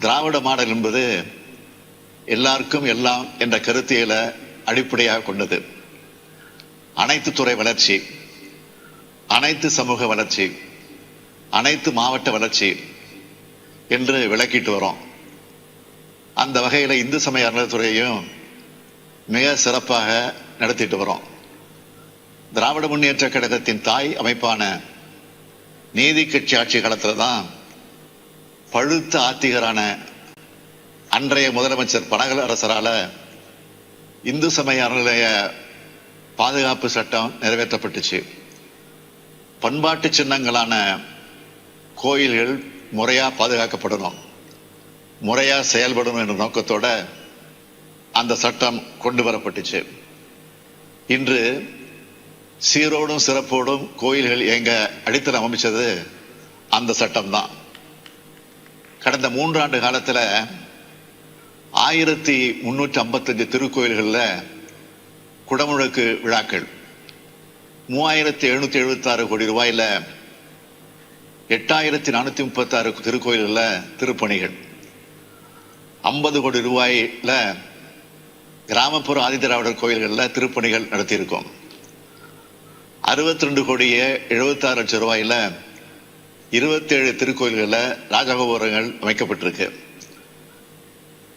திராவிட model என்பது எல்லாருக்கும் எல்லாம் என்ற கருத்தியலை அடிப்படையாக கொண்டது. அனைத்து துறை வளர்ச்சி, அனைத்து சமூக வளர்ச்சி, அனைத்து மாவட்ட வளர்ச்சி என்று விளக்கிட்டு வரோம். அந்த வகையில் இந்து சமய அறநிலையத்துறையையும் மிக சிறப்பாக நடத்திட்டு வரோம். திராவிட முன்னேற்ற கழகத்தின் தாய் அமைப்பான நீதி கட்சி ஆட்சி காலத்தில் தான் பழுத்த ஆத்திகரான அன்றைய முதலமைச்சர் பனகல் அரசரால் இந்து சமய அறநிலைய பாதுகாப்பு சட்டம் நிறைவேற்றப்பட்டுச்சு. பண்பாட்டு சின்னங்களான கோயில்கள் முறையாக பாதுகாக்கப்படணும், முறையாக செயல்படணும் என்ற நோக்கத்தோட அந்த சட்டம் கொண்டு வரப்பட்டுச்சு. இன்று சீரோடும் சிறப்போடும் கோயில்கள் எங்க அடித்தளம் அமைச்சது அந்த சட்டம் தான். கடந்த 3 ஆண்டு காலத்தில் 1355 திருக்கோயில்களில் குடமுழுக்கு விழாக்கள், 3776 கோடி ரூபாயில் 8436 திருக்கோயில்களில் திருப்பணிகள், 50 கோடி ரூபாயில் கிராமப்புற ஆதிதிராவிடர் கோயில்களில் திருப்பணிகள் நடத்தியிருக்கோம். 62 கோடியே 76 லட்சம் ரூபாயில் 27 திருக்கோயில்களில் ராஜகோபுரங்கள் அமைக்கப்பட்டிருக்கு.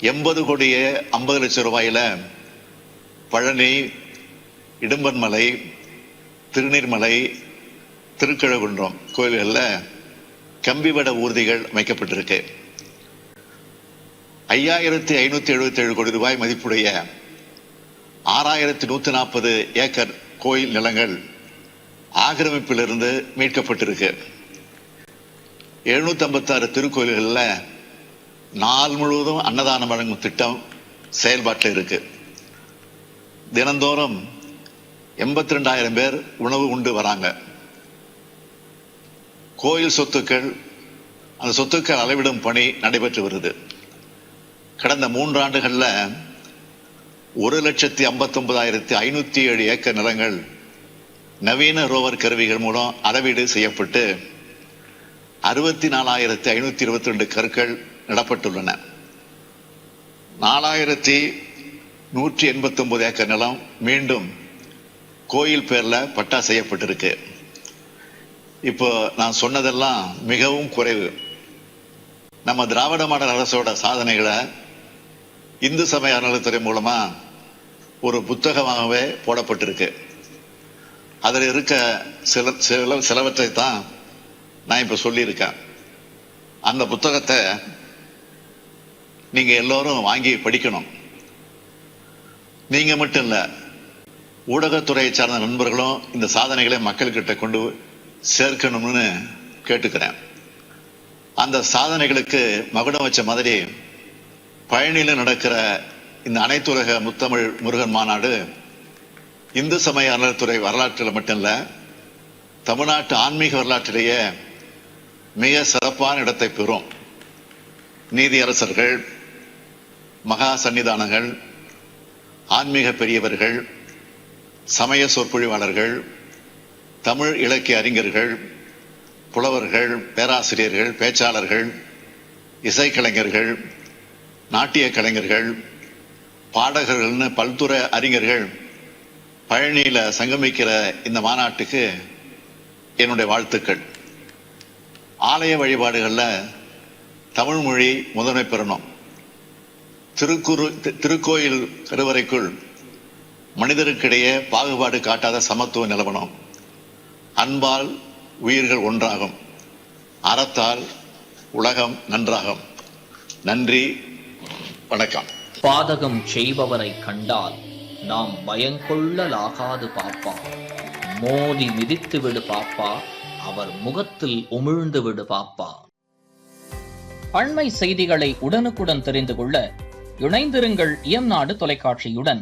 80 கோடியே 50 லட்சம் ரூபாயில் பழனி, இடும்பன்மலை, திருநீர்மலை, திருக்கழுகுன்றம் கோயில்களில் கம்பிவட ஊர்திகள் அமைக்கப்பட்டிருக்கு. 5577 கோடி ரூபாய் மதிப்புடைய 6140 ஏக்கர் கோயில் நிலங்கள் ஆக்கிரமிப்பிலிருந்து மீட்கப்பட்டிருக்கு. 756 திருக்கோயில்களில் நாள் முழுவதும் அன்னதானம் வழங்கும் திட்டம் செயல்பாட்டில் இருக்கு. தினந்தோறும் 82,000 பேர் உணவு உண்டு வராங்க. கோயில் சொத்துக்கள், அந்த சொத்துக்கள் அளவிடும் பணி நடைபெற்று வருது. கடந்த 3 ஆண்டுகளில் 1,59,507 ஏக்கர் நிலங்கள் நவீன ரோவர் கருவிகள் மூலம் அளவீடு செய்யப்பட்டு 64,522 கற்கள் நடப்பட்டுள்ளன. 4,189 ஏக்கர் நிலம் மீண்டும் கோயில் பேர்ல பட்டா செய்யப்பட்டிருக்கு. இப்போ நான் சொன்னதெல்லாம் மிகவும் குறைவு. நம்ம திராவிட மாடல் அரசோட சாதனைகளை இந்து சமய அறநிலையத்துறை மூலமா ஒரு புத்தகமாகவே போடப்பட்டிருக்கு. அதில் இருக்க சிலவற்றை தான் நான் இப்ப சொல்லியிருக்கேன். அந்த புத்தகத்தை நீங்க எல்லோரும் வாங்கி படிக்கணும். நீங்க மட்டும் இல்ல, ஊடகத்துறையை சார்ந்த நண்பர்களும் இந்த சாதனைகளை மக்கள்கிட்ட கொண்டு சேர்க்கணும்னு கேட்டுக்கிறேன். அந்த சாதனைகளுக்கு மகுடம் வச்ச மாதிரி பழனியில் நடக்கிற இந்த அனைத்துலக முத்தமிழ் முருகன் மாநாடு இந்து சமய அறநிலையத்துறை வரலாற்றில் மட்டும் இல்ல, தமிழ்நாட்டு ஆன்மீக வரலாற்றிலேயே மிக சிறப்பான இடத்தை பெறும். நீதியரசர்கள், மகா சன்னிதானங்கள், ஆன்மீக பெரியவர்கள், சமய சொற்பொழிவாளர்கள், தமிழ் இலக்கிய அறிஞர்கள், புலவர்கள், பேராசிரியர்கள், பேச்சாளர்கள், இசைக்கலைஞர்கள், நாட்டிய கலைஞர்கள், பாடகர்கள்னு பல்துறை அறிஞர்கள் பழனியில சங்கமிக்கிற இந்த மாநாட்டுக்கு என்னுடைய வாழ்த்துக்கள். ஆலய வழிபாடுகள்ல தமிழ் மொழி முதன்மை பெறணும். திருக்கோயில் கருவறைக்குள் மனிதருக்கிடையே பாகுபாடு காட்டாத சமத்துவம் நிலவணும். அன்பால் உயிர்கள் ஒன்றாகும், அறத்தால் உலகம் நன்றாகும். நன்றி, வணக்கம். பாதகம் செய்பவரை கண்டால் நாம் பயங்கொள்ளலாகாது பாப்பா. மோதி மிதித்து விடு பாப்பா, அவர் முகத்தில் உமிழ்ந்து விடு பாப்பா. அண்மை செய்திகளை உடனுக்குடன் தெரிந்து கொள்ள இணைந்திருங்கள் இயம்நாடு தொலைக்காட்சியுடன்.